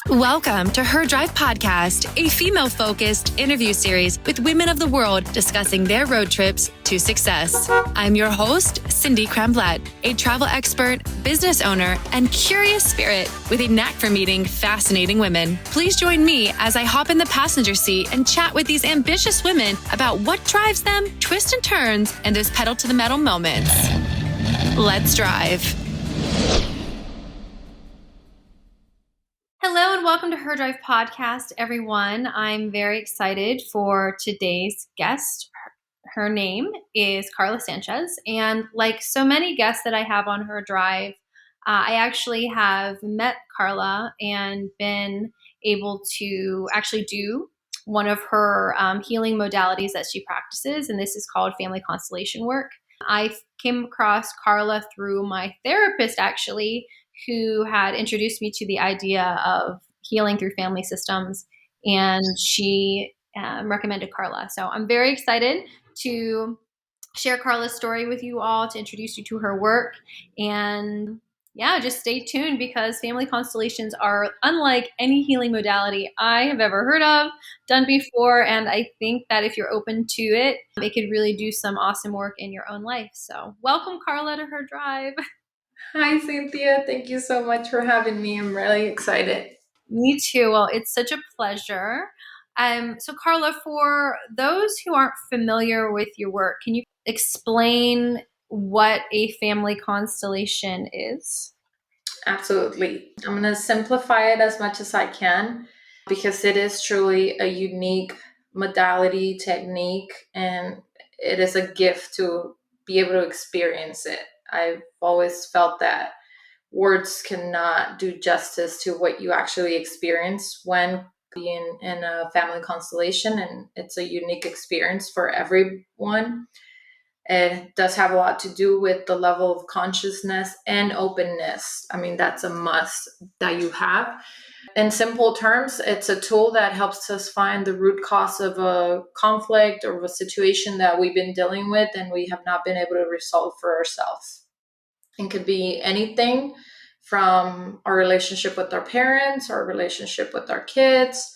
Welcome to Her Drive Podcast, a female-focused interview series with women of the world discussing their road trips to success. I'm your host, Cindy Kremblatt, a travel expert, business owner, and curious spirit with a knack for meeting fascinating women. Please join me as I hop in the passenger seat and chat with these ambitious women about what drives them, twists and turns, and those pedal to the metal moments. Let's drive. Hello and welcome to Her Drive Podcast, everyone. I'm very excited for today's guest. Her name is Karla Sanchez, and like so many guests that I have on Her Drive, I actually have met Karla and been able to actually do one of her healing modalities that she practices, and this is called family constellation work. I came across Karla through my therapist, actually, who had introduced me to the idea of healing through family systems, and she recommended Karla. So I'm very excited to share Karla's story with you all, to introduce you to her work, and yeah, just stay tuned because family constellations are unlike any healing modality I have ever heard of, done before, and I think that if you're open to it, it could really do some awesome work in your own life. So welcome, Karla, to Her Drive. Hi, Cynthia. Thank you so much for having me. I'm really excited. Me too. Well, it's such a pleasure. So Karla, for those who aren't familiar with your work, can you explain what a family constellation is? Absolutely. I'm going to simplify it as much as I can because it is truly a unique modality, technique, and it is a gift to be able to experience it. I've always felt that words cannot do justice to what you actually experience when being in a family constellation, and it's a unique experience for everyone. It does have a lot to do with the level of consciousness and openness. I mean, that's a must that you have. In simple terms, it's a tool that helps us find the root cause of a conflict or of a situation that we've been dealing with and we have not been able to resolve for ourselves. It could be anything from our relationship with our parents, our relationship with our kids,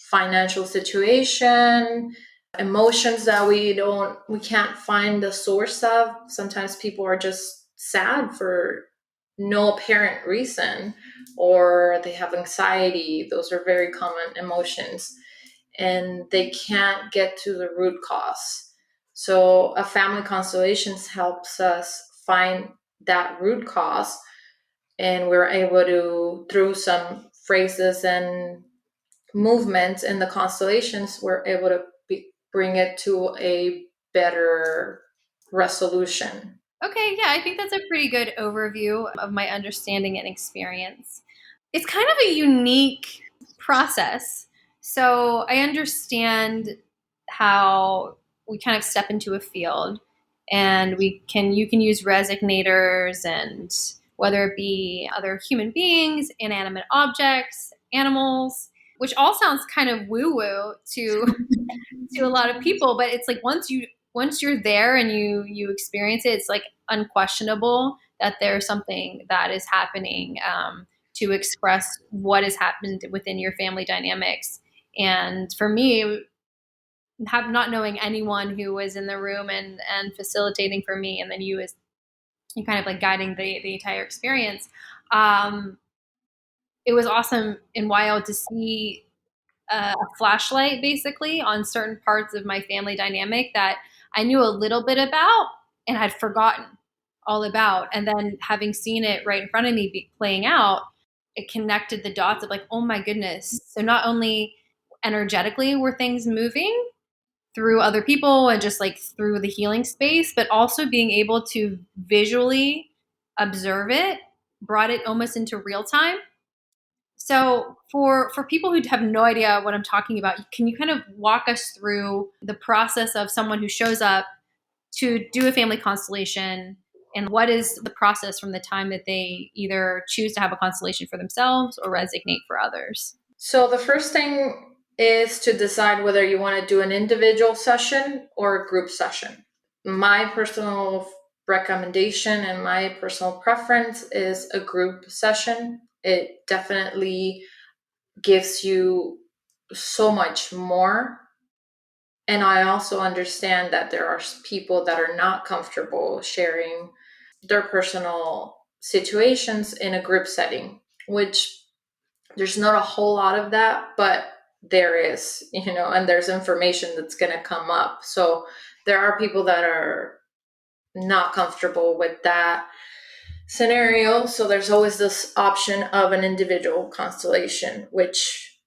financial situation, emotions that we can't find the source of. Sometimes people are just sad for no apparent reason, or they have anxiety. Those are very common emotions, and they can't get to the root cause. So a family constellations helps us find that root cause, and we're able to, through some phrases and movements in the constellations, we're able to bring it to a better resolution. Okay, yeah, I think that's a pretty good overview of my understanding and experience. It's kind of a unique process. So I understand how we kind of step into a field and you can use resignators, and whether it be other human beings, inanimate objects, animals, which all sounds kind of woo-woo to a lot of people, but it's like once you're there and you experience it, it's like unquestionable that there's something that is happening to express what has happened within your family dynamics. And for me, not knowing anyone who was in the room and facilitating for me, and then you kind of like guiding the entire experience, it was awesome and wild to see a flashlight basically on certain parts of my family dynamic that I knew a little bit about and had forgotten all about. And then having seen it right in front of me playing out, it connected the dots of like, oh my goodness. So not only energetically were things moving through other people and just like through the healing space, but also being able to visually observe it brought it almost into real time. So for people who have no idea what I'm talking about, can you kind of walk us through the process of someone who shows up to do a family constellation, and what is the process from the time that they either choose to have a constellation for themselves or resonate for others? So the first thing is to decide whether you want to do an individual session or a group session. My personal recommendation and my personal preference is a group session. It definitely gives you so much more. And I also understand that there are people that are not comfortable sharing their personal situations in a group setting, which there's not a whole lot of that, but there is, and there's information that's going to come up. So there are people that are not comfortable with that scenario. So there's always this option of an individual constellation, which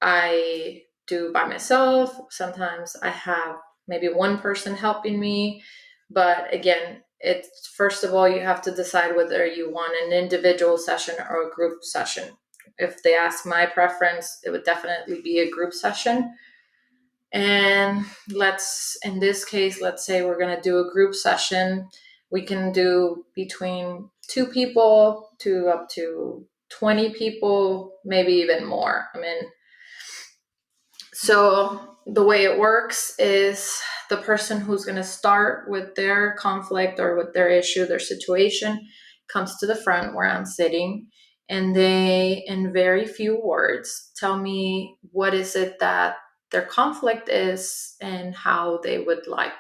I do by myself. Sometimes I have maybe one person helping me. But again, it's first of all, you have to decide whether you want an individual session or a group session. If they ask my preference, it would definitely be a group session. And in this case, let's say we're going to do a group session. We can do between 2 people to up to 20 people, maybe even more. So the way it works is the person who's going to start with their conflict or with their issue, their situation, comes to the front where I'm sitting, and they, in very few words, tell me what is it that their conflict is and how they would like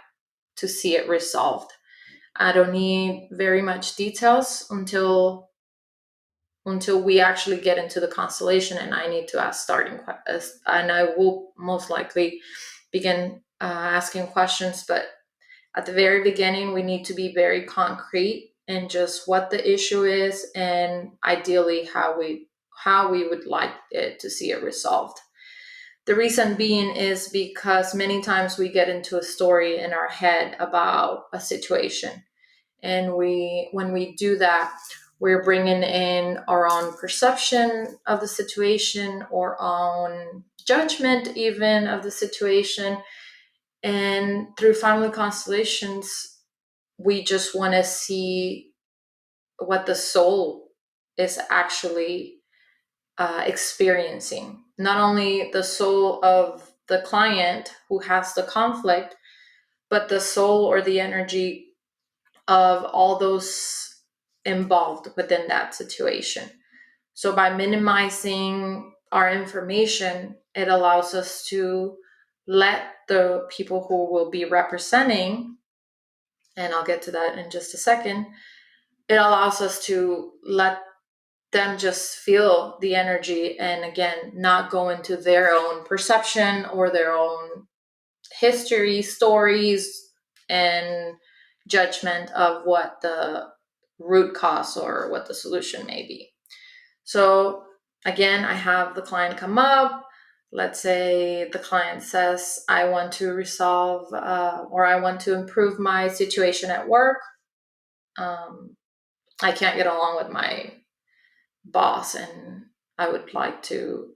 to see it resolved. I don't need very much details until we actually get into the constellation, and I need to ask starting questions, and I will most likely begin asking questions. But at the very beginning, we need to be very concrete in just what the issue is, and ideally how we would like it to see it resolved. The reason being is because many times we get into a story in our head about a situation, and when we do that, we're bringing in our own perception of the situation, or own judgment even of the situation. And through family constellations, we just want to see what the soul is actually experiencing. Not only the soul of the client who has the conflict, but the soul or the energy of all those involved within that situation. So by minimizing our information, it allows us to let the people who will be representing, and I'll get to that in just a second, it allows us to let them just feel the energy, and again, not go into their own perception or their own history, stories, and judgment of what the root cause or what the solution may be. So again, I have the client come up. Let's say the client says, I want to resolve or I want to improve my situation at work. I can't get along with my boss, and I would like to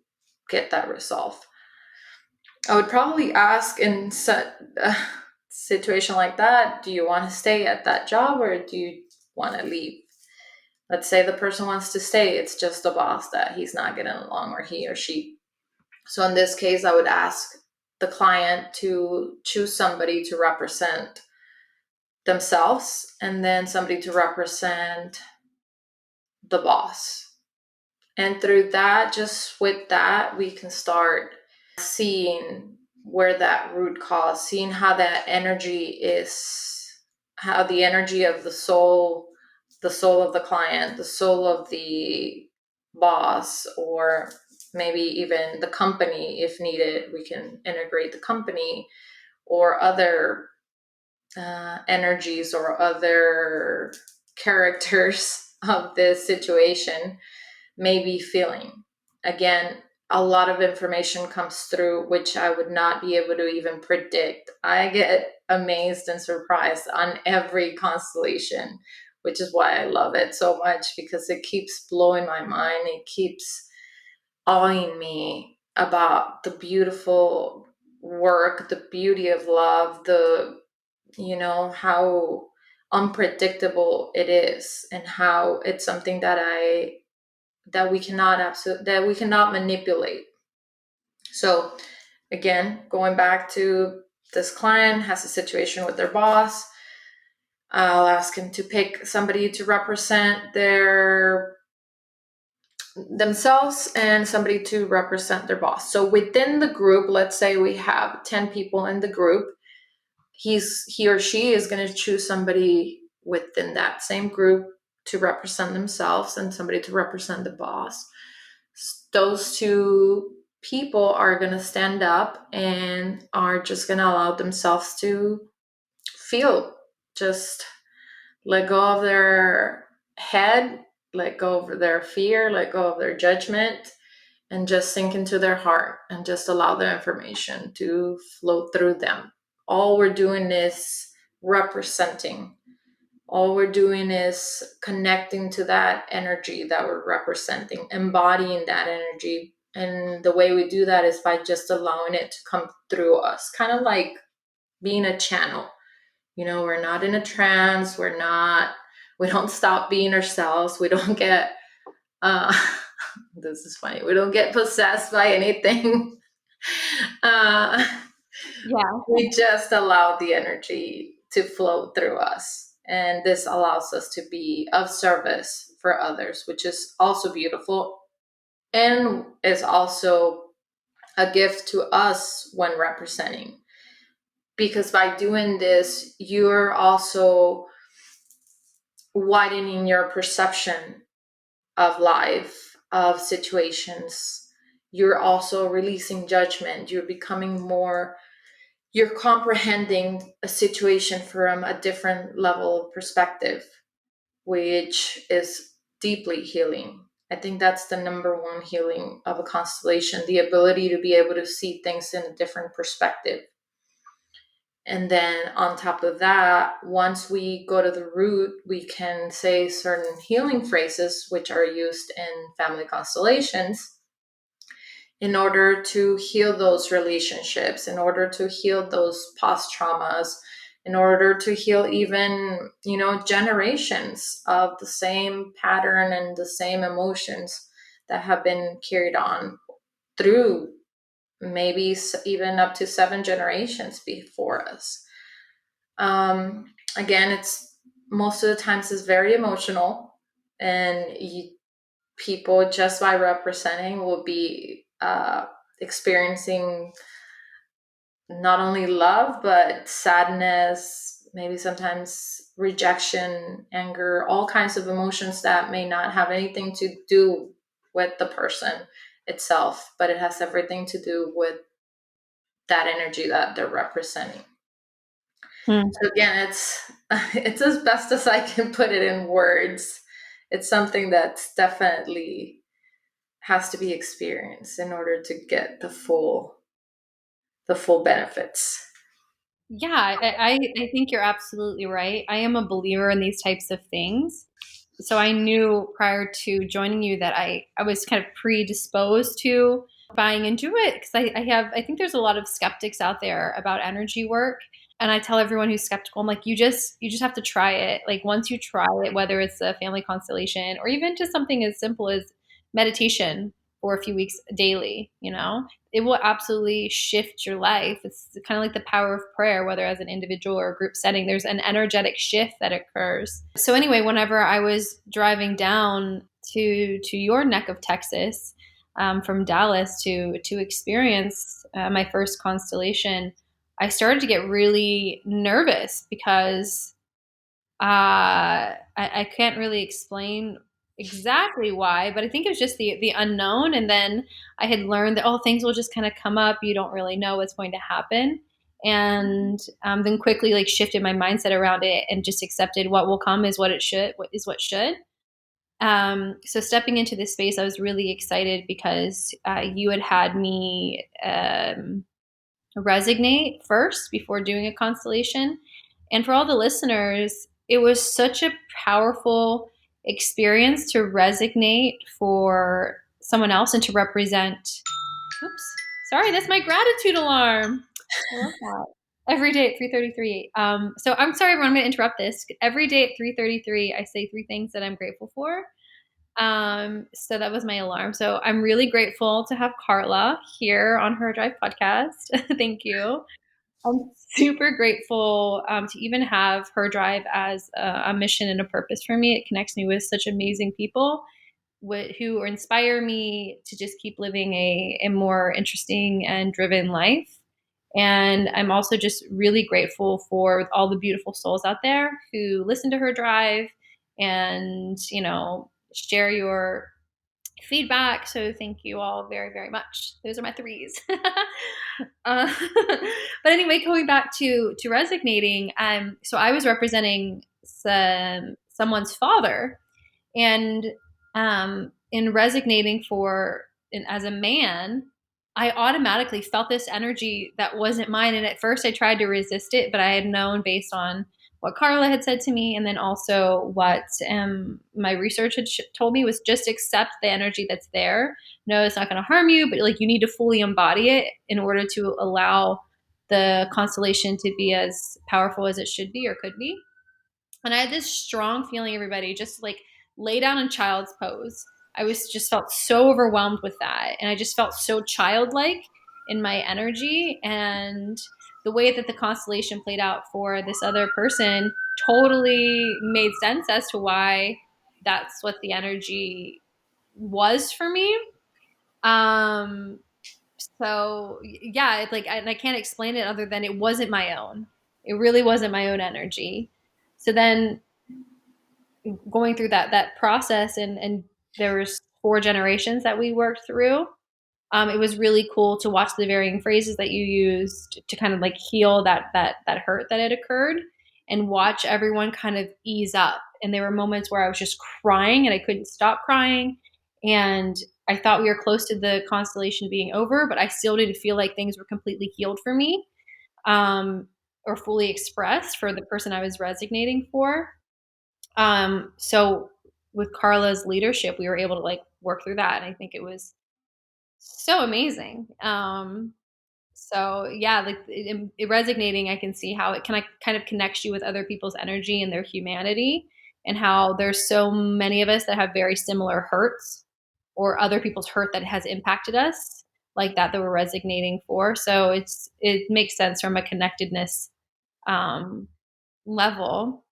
get that resolved. I would probably ask in a situation like that, do you want to stay at that job or do you want to leave? Let's say the person wants to stay. It's just the boss that he's not getting along, or he or she. So in this case, I would ask the client to choose somebody to represent themselves, and then somebody to represent the boss. And through that, just with that, we can start seeing where that root cause, seeing how that energy is, how the energy of the soul of the client, the soul of the boss, or maybe even the company, if needed, we can integrate the company or other energies or other characters of this situation may be feeling. Again, a lot of information comes through which I would not be able to even predict. I get amazed and surprised on every constellation, which is why I love it so much, because it keeps blowing my mind. It keeps awing me about the beautiful work, the beauty of love, how unpredictable it is, and how it's something that we cannot manipulate. So again, going back to this client has a situation with their boss, I'll ask him to pick somebody to represent their themselves and somebody to represent their boss. So within the group, let's say we have 10 people in the group, he or she is going to choose somebody within that same group to represent themselves and somebody to represent the boss. Those two people are going to stand up and are just going to allow themselves to feel, just let go of their head, let go of their fear, let go of their judgment, and just sink into their heart and just allow the information to flow through them. All we're doing is representing. All we're doing is connecting to that energy that we're representing, embodying that energy. And the way we do that is by just allowing it to come through us, kind of like being a channel. You know, we're not in a trance, we don't stop being ourselves, we don't get uh this is funny, we don't get possessed by anything. uh Yeah. we just allow the energy to flow through us, and this allows us to be of service for others, which is also beautiful and is also a gift to us when representing, because by doing this you're also widening your perception of life, of situations. You're also releasing judgment. You're becoming more, you're comprehending a situation from a different level of perspective, which is deeply healing. I think that's the number one healing of a constellation, the ability to be able to see things in a different perspective. And then on top of that, once we go to the root, we can say certain healing phrases, which are used in family constellations, in order to heal those relationships, in order to heal those past traumas, in order to heal even, generations of the same pattern and the same emotions that have been carried on through maybe even up to 7 generations before us. Again, it's most of the times is very emotional, and people just by representing will be experiencing not only love but sadness, maybe sometimes rejection, anger, all kinds of emotions that may not have anything to do with the person itself, but it has everything to do with that energy that they're representing. Hmm. So again, it's as best as I can put it in words. It's something that's definitely has to be experienced in order to get the full benefits. Yeah, I think you're absolutely right. I am a believer in these types of things. So I knew prior to joining you that I was kind of predisposed to buying into it because I think there's a lot of skeptics out there about energy work. And I tell everyone who's skeptical, I'm like, you just have to try it. Like once you try it, whether it's a family constellation or even just something as simple as meditation for a few weeks daily, it will absolutely shift your life. It's kind of like the power of prayer, whether as an individual or a group setting. There's an energetic shift that occurs. So anyway, whenever I was driving down to your neck of Texas, from Dallas to experience my first constellation, I started to get really nervous because I can't really explain exactly why, but I think it was just the unknown. And then I had learned that, things will just kind of come up. You don't really know what's going to happen. And then quickly like shifted my mindset around it and just accepted what will come is what it should, what is what should. So stepping into this space, I was really excited because you had me resignate first before doing a constellation. And for all the listeners, it was such a powerful experience to resonate for someone else and to represent. Oops, sorry, that's my gratitude alarm. I love that. Every day at 3:33. So I'm sorry, everyone. I'm going to interrupt this. Every day at 3:33, I say 3 things that I'm grateful for. So that was my alarm. So I'm really grateful to have Karla here on her Drive podcast. Thank you. I'm super grateful to even have her drive as a mission and a purpose for me. It connects me with such amazing people. who inspire me to just keep living a more interesting and driven life. And I'm also just really grateful for all the beautiful souls out there who listen to her drive and, share your feedback. So thank you all very, very much. Those are my threes. uh, but anyway, going back to resignating, so I was representing someone's father, and in resignating as a man, I automatically felt this energy that wasn't mine. And at first I tried to resist it, but I had known based on what Karla had said to me, and then also what my research had told me, was just accept the energy that's there. No, it's not going to harm you, but like you need to fully embody it in order to allow the constellation to be as powerful as it should be or could be. And I had this strong feeling, everybody, just like lay down in child's pose. I was just felt so overwhelmed with that. And I just felt so childlike in my energy. And the way that the constellation played out for this other person totally made sense as to why that's what the energy was for me. Um, so yeah, and I can't explain it other than it wasn't my own. It really wasn't my own energy. So then going through that process, and there was 4 generations that we worked through. It was really cool to watch the varying phrases that you used to kind of like heal that hurt that had occurred, and watch everyone kind of ease up. And there were moments where I was just crying and I couldn't stop crying, and I thought we were close to the constellation being over, but I still didn't feel like things were completely healed for me, or fully expressed for the person I was resignating for. So with Karla's leadership, we were able to like work through that. And I think it was so amazing. So yeah, like resignating, I can see how it can kind of connects you with other people's energy and their humanity, and how there's so many of us that have very similar hurts, or other people's hurt that has impacted us like that we're resignating for. So it makes sense from a connectedness level.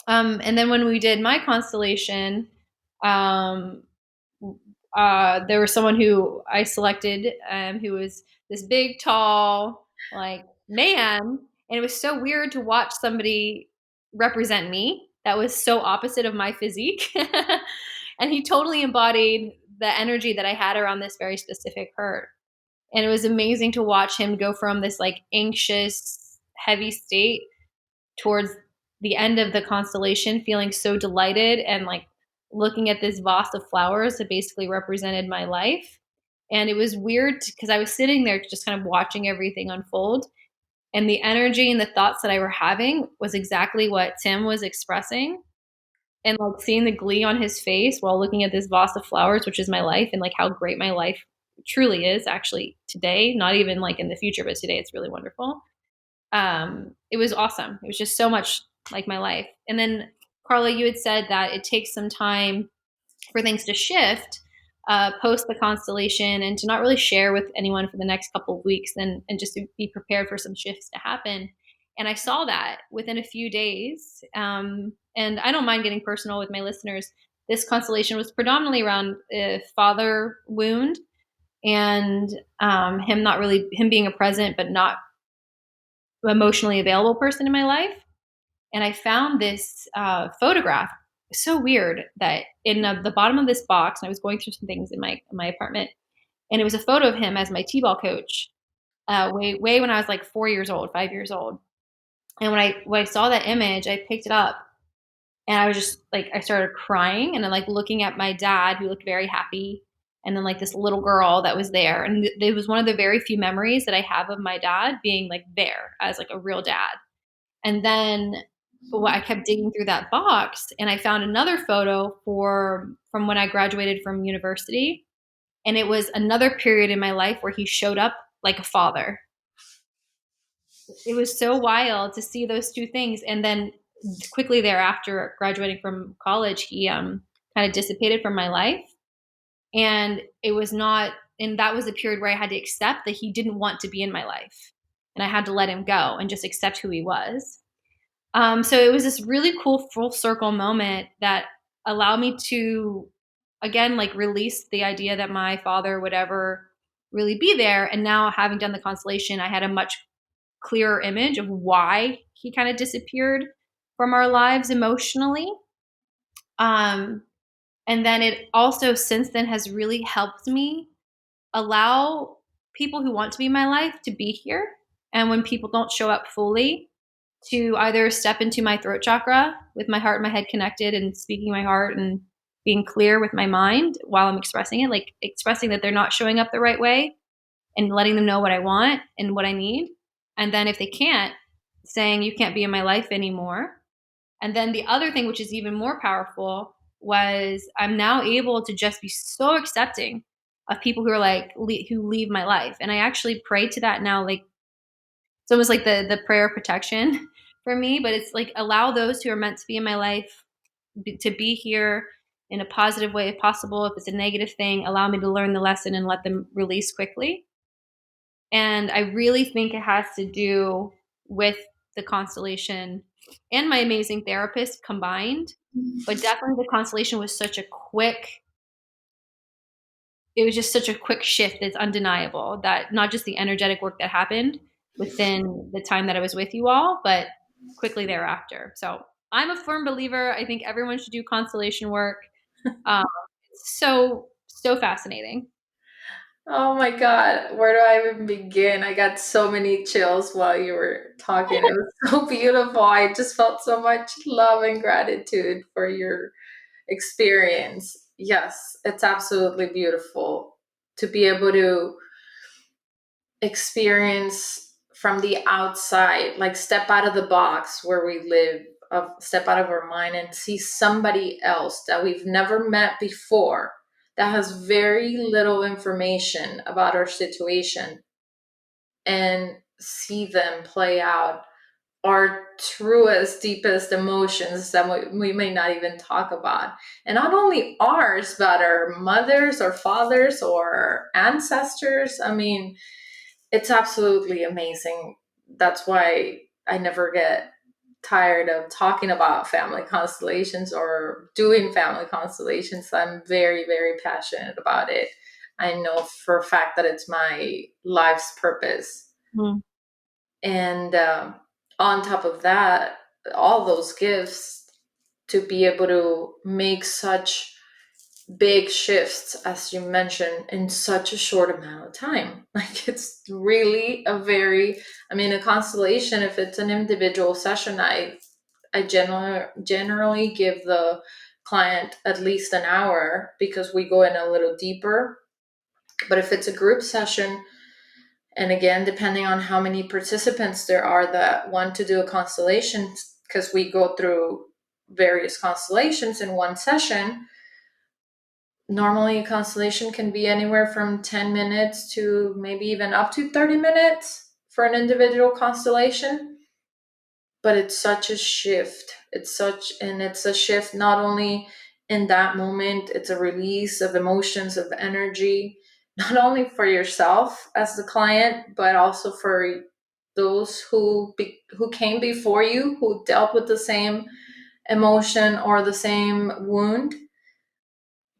And then when we did my constellation, um, there was someone who I selected, who was this big, tall, like man, and it was so weird to watch somebody represent me that was so opposite of my physique, and he totally embodied the energy that I had around this very specific hurt. And it was amazing to watch him go from this like anxious, heavy state towards the end of the constellation feeling so delighted and like looking at this vase of flowers that basically represented my life. And it was weird because I was sitting there just kind of watching everything unfold, and the energy and the thoughts that I were having was exactly what Tim was expressing. And like seeing the glee on his face while looking at this vase of flowers, which is my life, and like how great my life truly is actually today, not even like in the future, but today it's really wonderful. It was awesome. It was just so much like my life. And then Karla, you had said that it takes some time for things to shift post the constellation, and to not really share with anyone for the next couple of weeks, and just to be prepared for some shifts to happen. And I saw that within a few days. And I don't mind getting personal with my listeners. This constellation was predominantly around a father wound, and him being a present but not emotionally available person in my life. And I found this photograph. So weird that in the bottom of this box, and I was going through some things in my apartment, and it was a photo of him as my t-ball coach, way when I was like 4 years old, 5 years old. And when I saw that image, I picked it up, and I was just like, I started crying, and then like looking at my dad, who looked very happy, and then like this little girl that was there, and it was one of the very few memories that I have of my dad being like there as like a real dad. And then I kept digging through that box, and I found another photo from when I graduated from university, and it was another period in my life where he showed up like a father. It was so wild to see those two things. And then quickly thereafter, graduating from college, he kind of dissipated from my life. And it was not, and that was a period where I had to accept that he didn't want to be in my life. And I had to let him go and just accept who he was. So it was this really cool full circle moment that allowed me to again, like released the idea that my father would ever really be there. And now, having done the constellation, I had a much clearer image of why he kind of disappeared from our lives emotionally. Um, and then it also, since then, has really helped me allow people who want to be in my life to be here. And when people don't show up fully, to either step into my throat chakra with my heart and my head connected and speaking my heart and being clear with my mind while I'm expressing it, like expressing that they're not showing up the right way and letting them know what I want and what I need. And then if they can't, saying, you can't be in my life anymore. And then the other thing, which is even more powerful, was I'm now able to just be so accepting of people who are like, who leave my life. And I actually pray to that now. Like, it's almost like the prayer of protection for me, but it's like, allow those who are meant to be in my life to be here in a positive way if possible. If it's a negative thing, allow me to learn the lesson and let them release quickly. And I really think it has to do with the constellation and my amazing therapist combined. But definitely the constellation was such a quick, it was just such a quick shift that's undeniable, that not just the energetic work that happened within the time that I was with you all, but quickly thereafter. So I'm a firm believer. I think everyone should do constellation work. Um, it's so fascinating. Oh my God, where do I even begin? I got so many chills while you were talking. It was so beautiful. I just felt so much love and gratitude for your experience. Yes, it's absolutely beautiful to be able to experience from the outside, like step out of the box where we live, of step out of our mind and see somebody else that we've never met before, that has very little information about our situation, and see them play out our truest, deepest emotions that we may not even talk about. And not only ours, but our mothers or fathers or ancestors. I mean, it's absolutely amazing. That's why I never get tired of talking about family constellations or doing family constellations. I'm very, very passionate about it. I know for a fact that it's my life's purpose. Mm. And on top of that, all those gifts, to be able to make such big shifts, as you mentioned, in such a short amount of time. Like, it's really a very, I mean, a constellation, if it's an individual session, I generally give the client at least an hour, because we go in a little deeper. But if it's a group session, and again, depending on how many participants there are that want to do a constellation, because we go through various constellations in one session, normally a constellation can be anywhere from 10 minutes to maybe even up to 30 minutes for an individual constellation. But it's such a shift. It's a shift not only in that moment, it's a release of emotions, of energy, not only for yourself as the client, but also for those who came before you, who dealt with the same emotion or the same wound,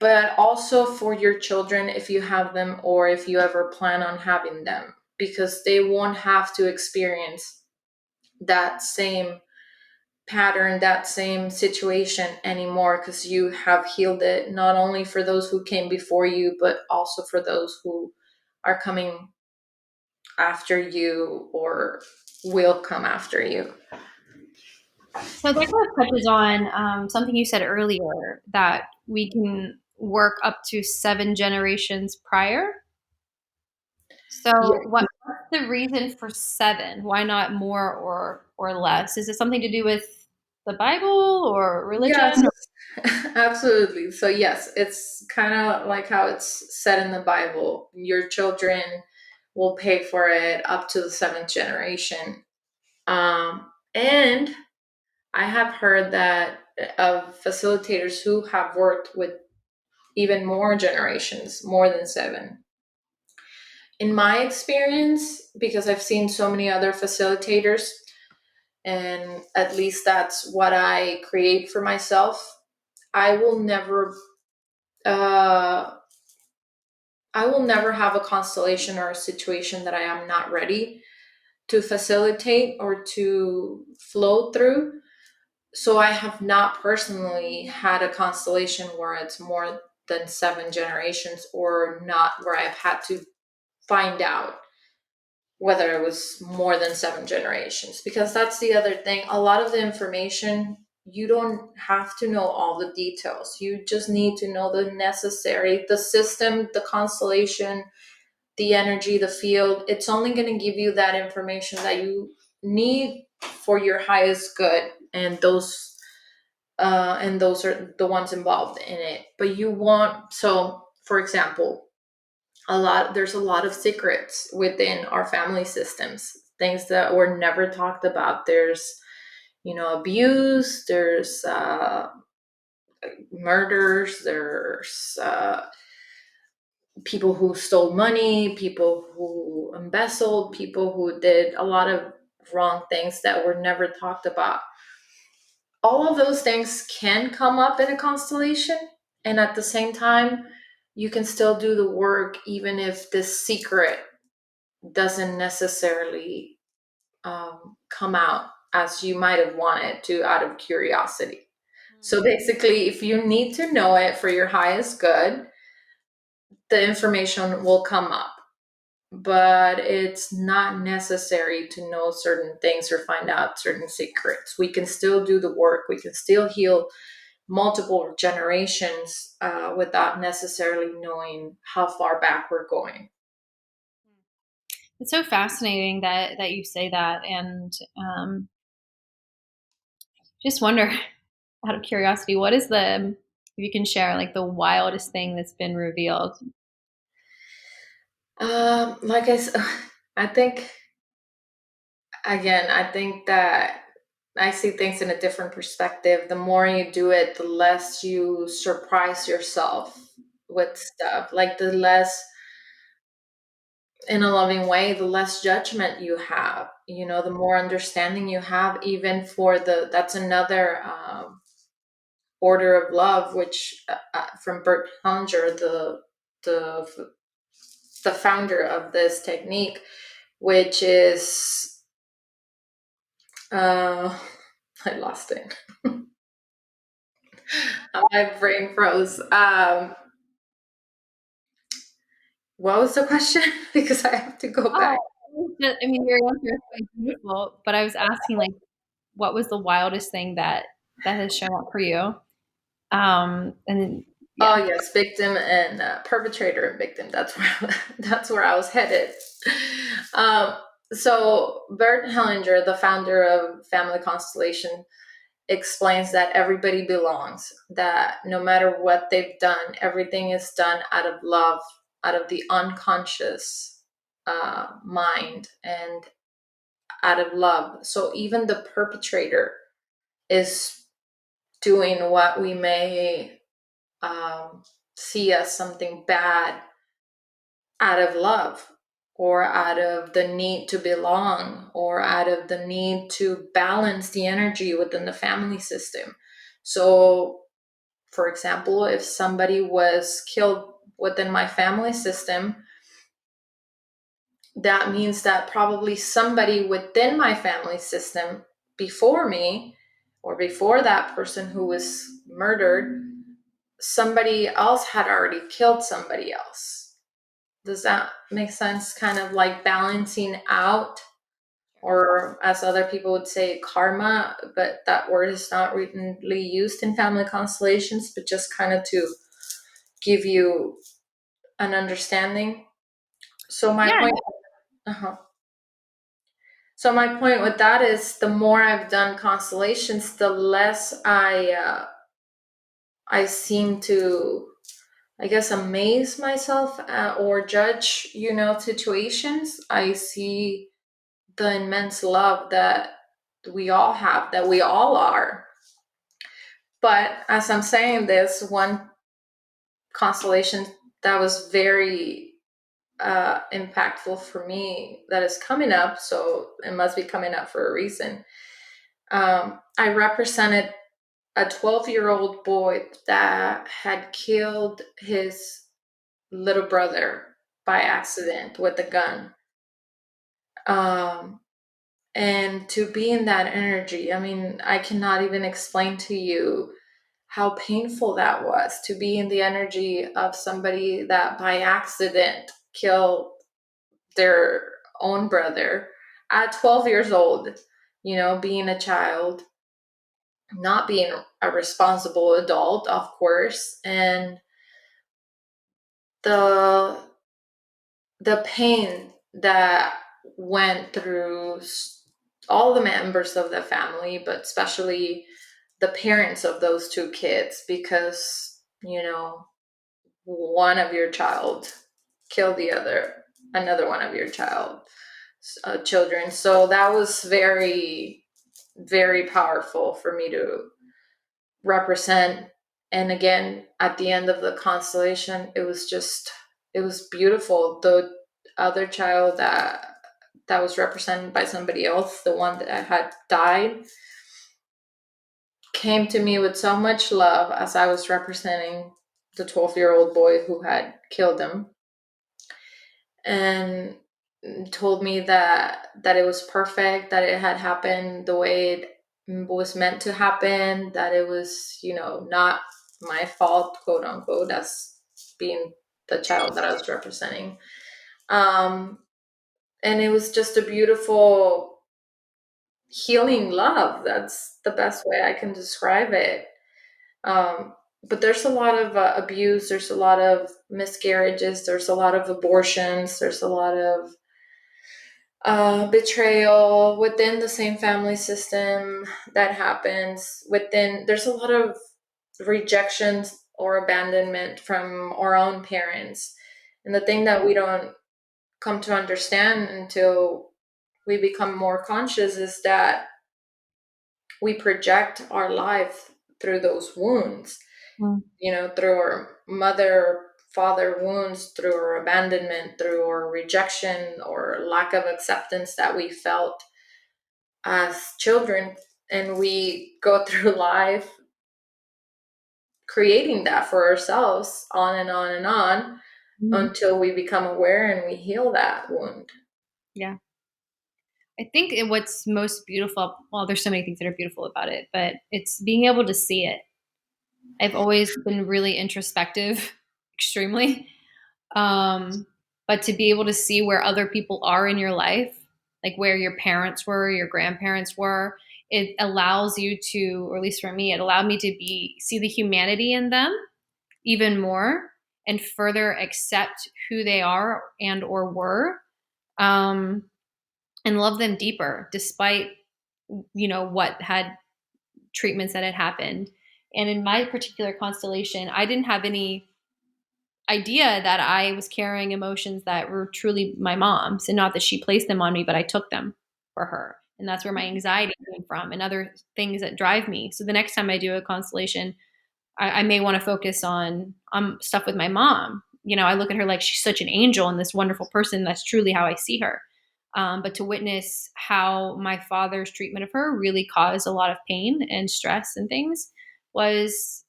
but also for your children, if you have them or if you ever plan on having them, because they won't have to experience that same pattern, that same situation anymore, because you have healed it, not only for those who came before you, but also for those who are coming after you or will come after you. So that kind of touches on something you said earlier, that we can work up to 7 generations prior. So Yeah. what's the reason for 7? Why not more or less? Is it something to do with the Bible or Yes, religion? absolutely. So, yes, it's kind of like how it's said in the Bible, your children will pay for it up to the seventh generation. And I have heard that of facilitators who have worked with even more generations, more than 7. In my experience, because I've seen so many other facilitators, and at least that's what I create for myself, I will never I will never have a constellation or a situation that I am not ready to facilitate or to flow through. So I have not personally had a constellation where it's more than 7 generations, or not where I've had to find out whether it was more than 7 generations. Because that's the other thing. A lot of the information, you don't have to know all the details. You just need to know the necessary, the system, the constellation, the energy, the field. It's only going to give you that information that you need for your highest good. And those are the ones involved in it. But you want, so for example, there's a lot of secrets within our family systems, things that were never talked about. There's, abuse, there's murders, there's people who stole money, people who embezzled, people who did a lot of wrong things that were never talked about. All of those things can come up in a constellation, and at the same time you can still do the work even if this secret doesn't necessarily come out as you might have wanted to, out of curiosity. So basically, if you need to know it for your highest good, the information will come up, but it's not necessary to know certain things or find out certain secrets. We can still do the work, we can still heal multiple generations without necessarily knowing how far back we're going. It's so fascinating that you say that, and just wonder, out of curiosity, what is if you can share, like, the wildest thing that's been revealed? Like I said, I think, again, I think that I see things in a different perspective. The more you do it, the less you surprise yourself with stuff. Like, the less, in a loving way, the less judgment you have. The more understanding you have, even for that's another order of love, which from Bert Hellinger, the the founder of this technique, which is I lost it. My brain froze. What was the question? Because I have to go back. Oh, I mean, your answer is quite beautiful, but I was asking, like, what was the wildest thing that has shown up for you? And Oh yeah. yes, victim and perpetrator and victim. That's where that's where I was headed. Um, so Bert Hellinger, the founder of Family Constellation, explains that everybody belongs. That no matter what they've done, everything is done out of love, out of the unconscious mind, and out of love. So even the perpetrator is doing what we may see as something bad out of love, or out of the need to belong, or out of the need to balance the energy within the family system. So, for example, if somebody was killed within my family system, that means that probably somebody within my family system before me, or before that person who was murdered, somebody else had already killed somebody else. Does that make sense? Kind of like balancing out, or as other people would say, karma, but that word is not really used in family constellations, but just kind of to give you an understanding. So my Yeah. point, uh-huh. So my point with that is, the more I've done constellations, the less I seem to, I guess, amaze myself or judge, situations. I see the immense love that we all have, that we all are. But as I'm saying this, one constellation that was very impactful for me, that is coming up, so it must be coming up for a reason. I represented a 12-year-old boy that had killed his little brother by accident with a gun. Um, and to be in that energy, I mean, I cannot even explain to you how painful that was, to be in the energy of somebody that by accident killed their own brother at 12 years old, being a child, not being a responsible adult, of course, and the the pain that went through all the members of the family, but especially the parents of those two kids, because one of your child killed another one of your children. So that was very, very powerful for me to represent. And again, at the end of the constellation, it was beautiful. The other child that was represented by somebody else, the one that had died, came to me with so much love as I was representing the 12-year-old boy who had killed him, and told me that it was perfect, that it had happened the way it was meant to happen, that it was, not my fault, quote unquote, as being the child that I was representing. And it was just a beautiful healing love. That's the best way I can describe it. But there's a lot of abuse, there's a lot of miscarriages, there's a lot of abortions, there's a lot of betrayal within the same family system that happens within. There's a lot of rejections or abandonment from our own parents. And the thing that we don't come to understand until we become more conscious is that we project our life through those wounds, Mm. through our mother, father wounds, through our abandonment, through our rejection or lack of acceptance that we felt as children. And we go through life creating that for ourselves on and on and on Mhm. until we become aware and we heal that wound. Yeah. I think what's most beautiful, well, there's so many things that are beautiful about it, but it's being able to see it. I've always been really introspective, extremely. Um, but to be able to see where other people are in your life, like where your parents were, your grandparents were, it allows you to, or at least for me, it allowed me to see the humanity in them even more and further accept who they are and or were, um, and love them deeper despite what had treatments that had happened. And in my particular constellation, I didn't have any idea that I was carrying emotions that were truly my mom's, and not that she placed them on me, but I took them for her. And that's where my anxiety came from and other things that drive me. So the next time I do a constellation, I may want to focus on stuff with my mom. I look at her like she's such an angel and this wonderful person. That's truly how I see her. But to witness how my father's treatment of her really caused a lot of pain and stress and things was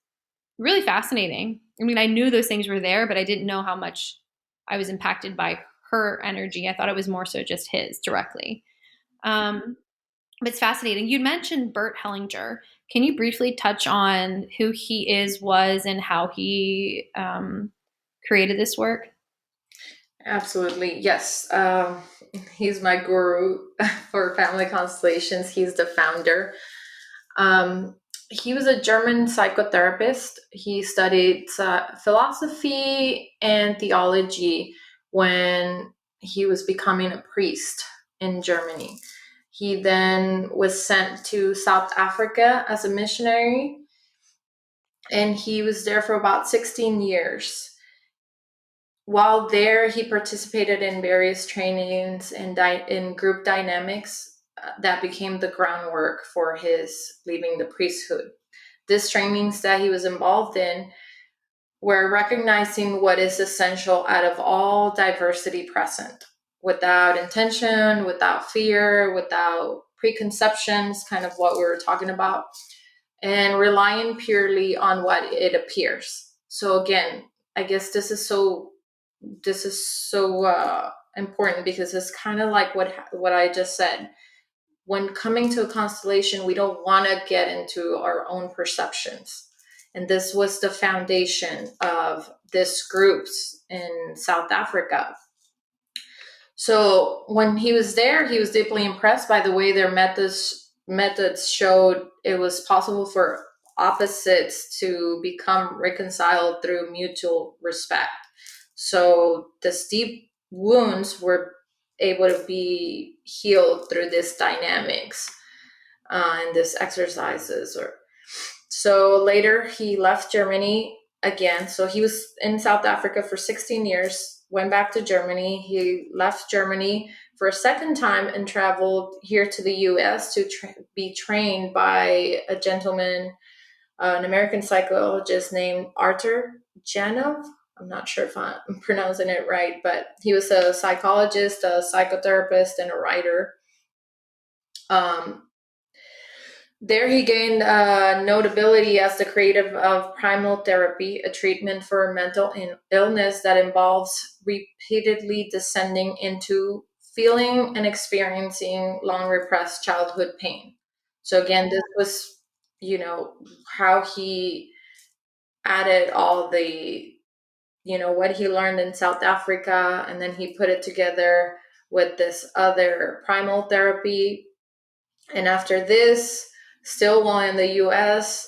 really fascinating. I mean, I knew those things were there, but I didn't know how much I was impacted by her energy. I thought it was more so just his directly. Um, but it's fascinating. You mentioned Bert Hellinger. Can you briefly touch on who he was, and how he created this work? Absolutely. Yes. He's my guru for family constellations. He's the founder. Um, he was a German psychotherapist. He studied philosophy and theology when he was becoming a priest in Germany. He then was sent to South Africa as a missionary, and he was there for about 16 years. While there, he participated in various trainings and in group dynamics that became the groundwork for his leaving the priesthood. These trainings that he was involved in were recognizing what is essential out of all diversity present, without intention, without fear, without preconceptions, kind of what we were talking about. and relying purely on what it appears. So again, I guess this is so important, because it's kind of like what I just said. When coming to a constellation, we don't want to get into our own perceptions. And this was the foundation of this groups in South Africa. So when he was there, he was deeply impressed by the way their methods showed it was possible for opposites to become reconciled through mutual respect. So the deep wounds were able to be healed through these dynamics and these exercises. Or so later he left Germany again. So he was in South Africa for 16 years, went back to Germany. He left Germany for a second time and traveled here to the US to be trained by a gentleman, an American psychologist named Arthur Janov. I'm not sure if I'm pronouncing it right, but he was a psychologist, a psychotherapist, and a writer. Um, There he gained notability as the creator of primal therapy, a treatment for mental illness that involves repeatedly descending into feeling and experiencing long repressed childhood pain. So again, this was, how he added all the, what he learned in South Africa, and then he put it together with this other primal therapy. And after this, still while in the US,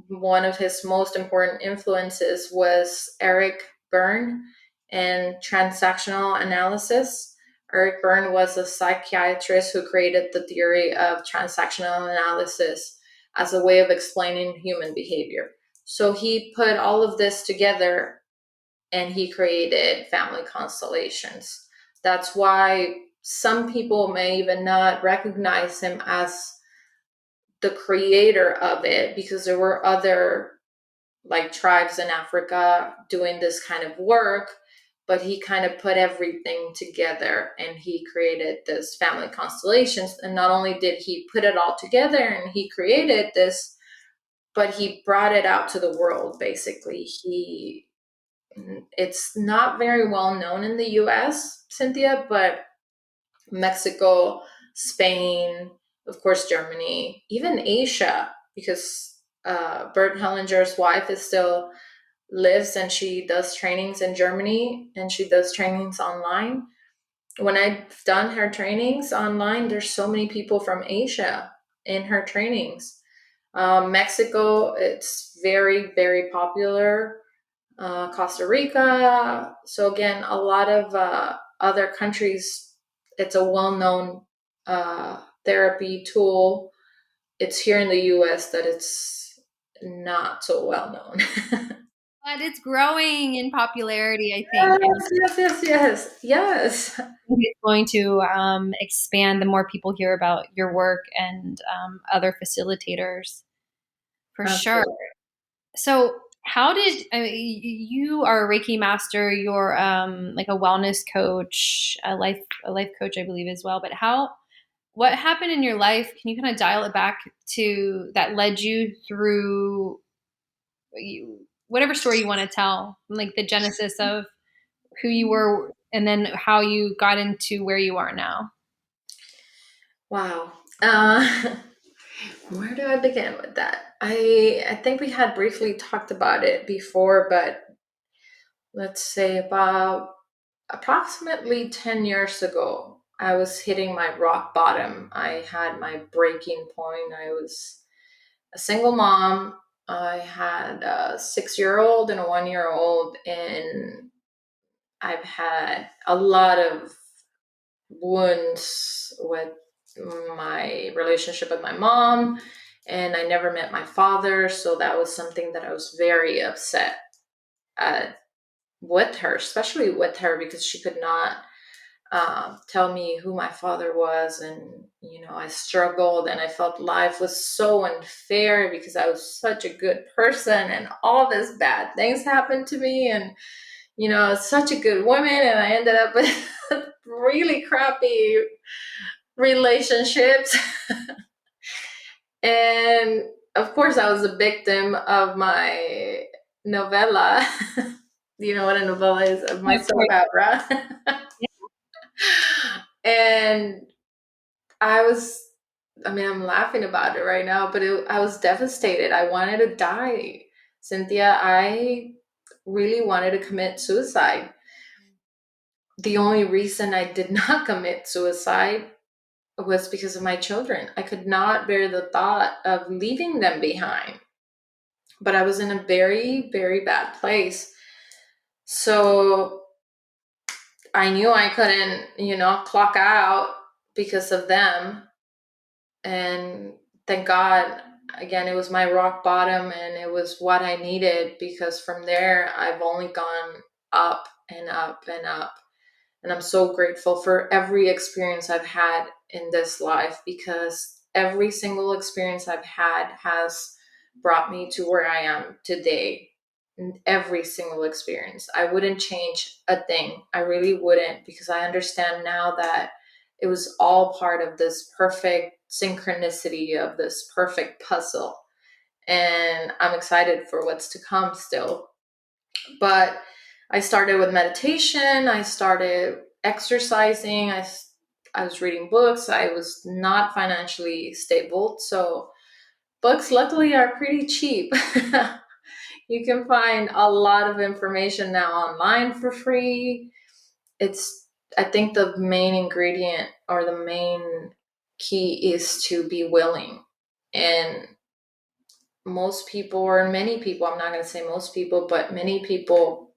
one of his most important influences was Eric Berne and transactional analysis. Eric Berne was a psychiatrist who created the theory of transactional analysis as a way of explaining human behavior. So he put all of this together and he created family constellations. That's why some people may even not recognize him as the creator of it, because there were other like tribes in Africa doing this kind of work, but he kind of put everything together and he created this family constellations. And not only did he put it all together and he created this, but he brought it out to the world. Basically, it's not very well known in the US, Cynthia, but Mexico, Spain, of course, Germany, even Asia, because Bert Hellinger's wife is still lives and she does trainings in Germany and she does trainings online. When I've done her trainings online, there's so many people from Asia in her trainings. Mexico, it's very, very popular. Costa Rica. So again, a lot of other countries, it's a well-known therapy tool. It's here in the US that it's not so well known. But it's growing in popularity, I think. And Yes, yes, yes, yes, yes. I think it's going to expand the more people hear about your work and other facilitators, for sure. Absolutely. So, how did I mean, you are a Reiki master? You're like a wellness coach, a life coach, I believe, as well. But what happened in your life? Can you kind of dial it back to that led you through whatever story you want to tell, like the genesis of who you were, and then how you got into where you are now? Wow. Uh, where do I begin with that? I think we had briefly talked about it before, but let's say about approximately 10 years ago, I was hitting my rock bottom. I had my breaking point. I was a single mom. I had a 6-year old and a 1-year old, and I've had a lot of wounds with my relationship with my mom, and I never met my father. So that was something that I was very upset at with her, especially with her, because she could not tell me who my father was. And, I struggled and I felt life was so unfair because I was such a good person and all these bad things happened to me. And, I was such a good woman and I ended up with really crappy relationships. And of course, I was a victim of my novella. Do you know what a novella is? Of my Of soap course. opera. And I was, I mean, I'm laughing about it right now, but I was devastated. I wanted to die. Cynthia, I really wanted to commit suicide. The only reason I did not commit suicide was because of my children. I could not bear the thought of leaving them behind. But I was in a very, very bad place. So I knew I couldn't, clock out because of them. And thank God, again, it was my rock bottom and it was what I needed, because from there, I've only gone up and up and up. And I'm so grateful for every experience I've had in this life, because every single experience I've had has brought me to where I am today. Every single experience. I wouldn't change a thing. I really wouldn't, because I understand now that it was all part of this perfect synchronicity of this perfect puzzle. And I'm excited for what's to come still. But I started with meditation, I started exercising, I was reading books. I was not financially stable. So books, luckily, are pretty cheap. You can find a lot of information now online for free. It's, I think the main ingredient or the main key is to be willing. And most people, or many people, I'm not going to say most people, but many people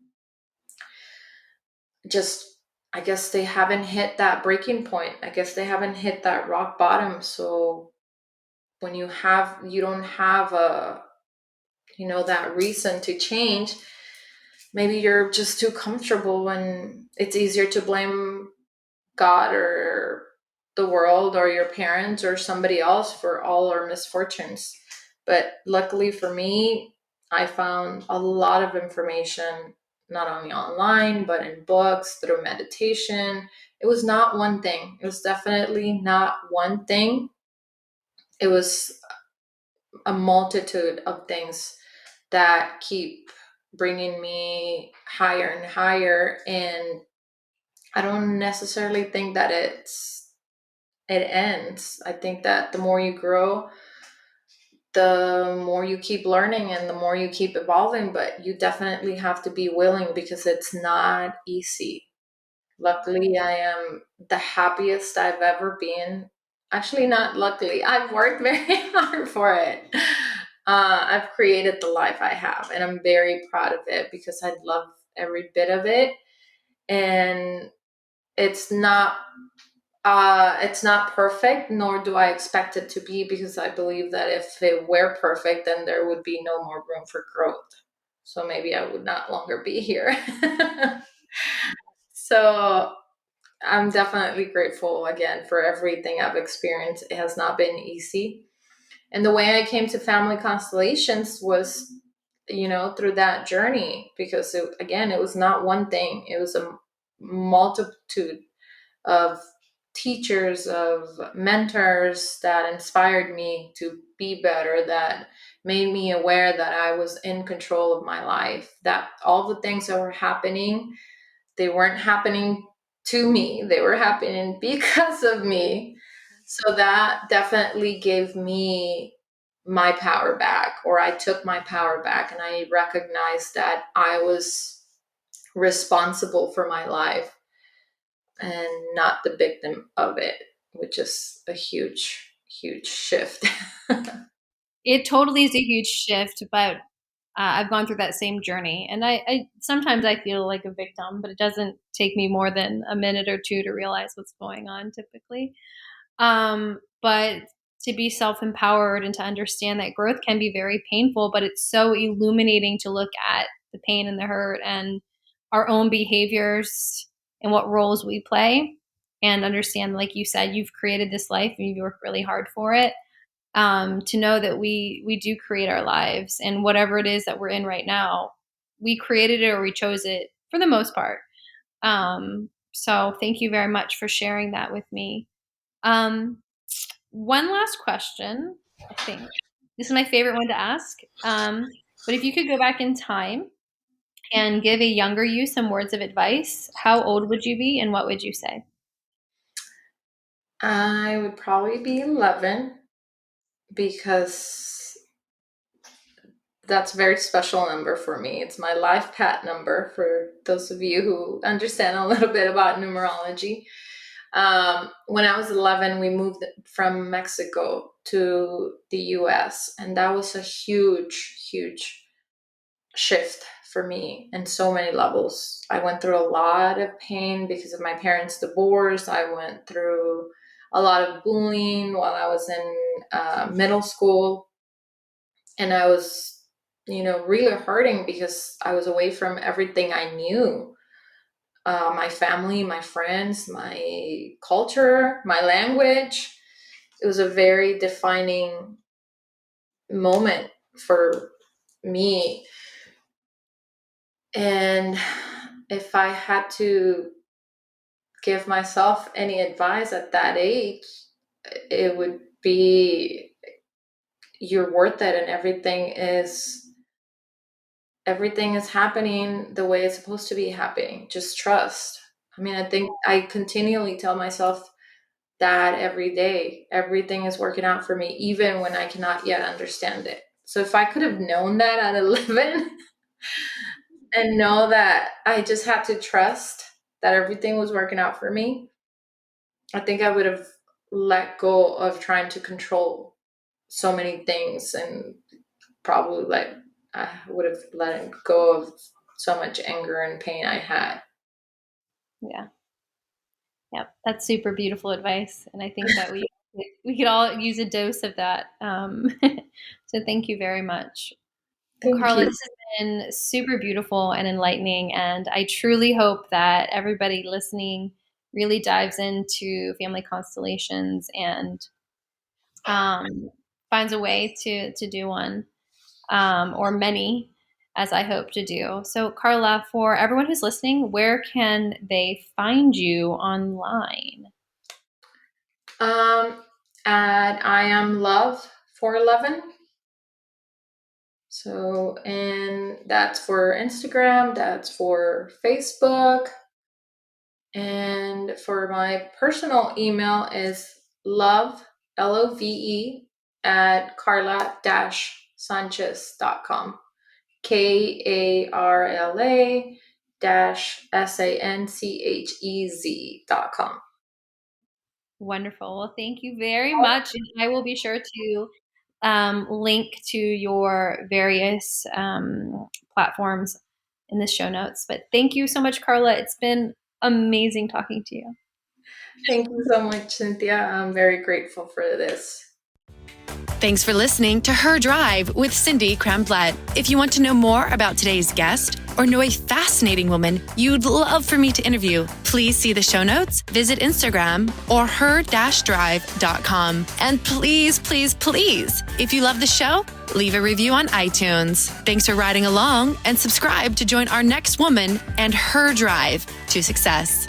just, I guess they haven't hit that breaking point. I guess they haven't hit that rock bottom. So when you don't have that reason to change, maybe you're just too comfortable, and it's easier to blame God or the world or your parents or somebody else for all our misfortunes. But luckily for me, I found a lot of information, not only online, but in books, through meditation. It was not one thing. It was definitely not one thing. It was a multitude of things that keep bringing me higher and higher. And I don't necessarily think that it ends. I think that the more you grow, the more you keep learning and the more you keep evolving, but you definitely have to be willing, because it's not easy. Luckily, I am the happiest I've ever been. Actually, not luckily. I've worked very hard for it. I've created the life I have, and I'm very proud of it, because I love every bit of it. And it's not it's not perfect, nor do I expect it to be, because I believe that if it were perfect, then there would be no more room for growth. So maybe I would not longer be here. So I'm definitely grateful again for everything I've experienced. It has not been easy. And the way I came to Family Constellations was, through that journey, because again, it was not one thing, it was a multitude of teachers, of mentors that inspired me to be better, that made me aware that I was in control of my life, that all the things that were happening, they weren't happening to me, they were happening because of me. So that definitely gave me my power back, or I took my power back, and I recognized that I was responsible for my life and not the victim of it, which is a huge, huge shift. It totally is a huge shift, but I've gone through that same journey, and I sometimes I feel like a victim, but it doesn't take me more than a minute or two to realize what's going on typically. But to be self-empowered and to understand that growth can be very painful, but it's so illuminating to look at the pain and the hurt and our own behaviors and what roles we play, and understand, like you said, you've created this life and you've worked really hard for it. To know that we do create our lives, and whatever it is that we're in right now, we created it or we chose it for the most part. So thank you very much for sharing that with me. Um, One last question, I think. This is my favorite one to ask. But if you could go back in time and give a younger you some words of advice, how old would you be and what would you say? I would probably be 11 because that's a very special number for me. It's my life path number for those of you who understand a little bit about numerology. When I was 11, we moved from Mexico to the US, and that was a huge, huge shift for me in so many levels. I went through a lot of pain because of my parents' divorce. I went through a lot of bullying while I was in middle school, and I was, really hurting because I was away from everything I knew. My family, my friends, my culture, my language. It was a very defining moment for me. And if I had to give myself any advice at that age, it would be you're worth it, and everything is happening the way it's supposed to be happening. Just trust. I mean, I think I continually tell myself that every day. Everything is working out for me, even when I cannot yet understand it. So if I could have known that at 11 and know that I just had to trust that everything was working out for me, I think I would have let go of trying to control so many things, and probably I would have let go of so much anger and pain I had. Yeah. Yep. That's super beautiful advice. And I think that we could all use a dose of that. So thank you very much. Well, Thank Karla, you. this has been super beautiful and enlightening. And I truly hope that everybody listening really dives into family constellations and finds a way to do one, or many, as I hope to do. So, Karla, for everyone who's listening, where can they find you online? Um, and I am love 411. So, and that's for Instagram, that's for Facebook, and for my personal email is love, LOVE, at Karla-Sanchez.com. KARLA SANCHEZ.com. Wonderful. Well, thank you very much. And I will be sure to link to your various platforms in the show notes. But thank you so much, Karla. It's been amazing talking to you. Thank you so much, Cynthia. I'm very grateful for this. Thanks for listening to Her Drive with Cindy Kramblatt. If you want to know more about today's guest or know a fascinating woman you'd love for me to interview, please see the show notes, visit Instagram or her-drive.com. And please, please, please, if you love the show, leave a review on iTunes. Thanks for riding along and subscribe to join our next woman and her drive to success.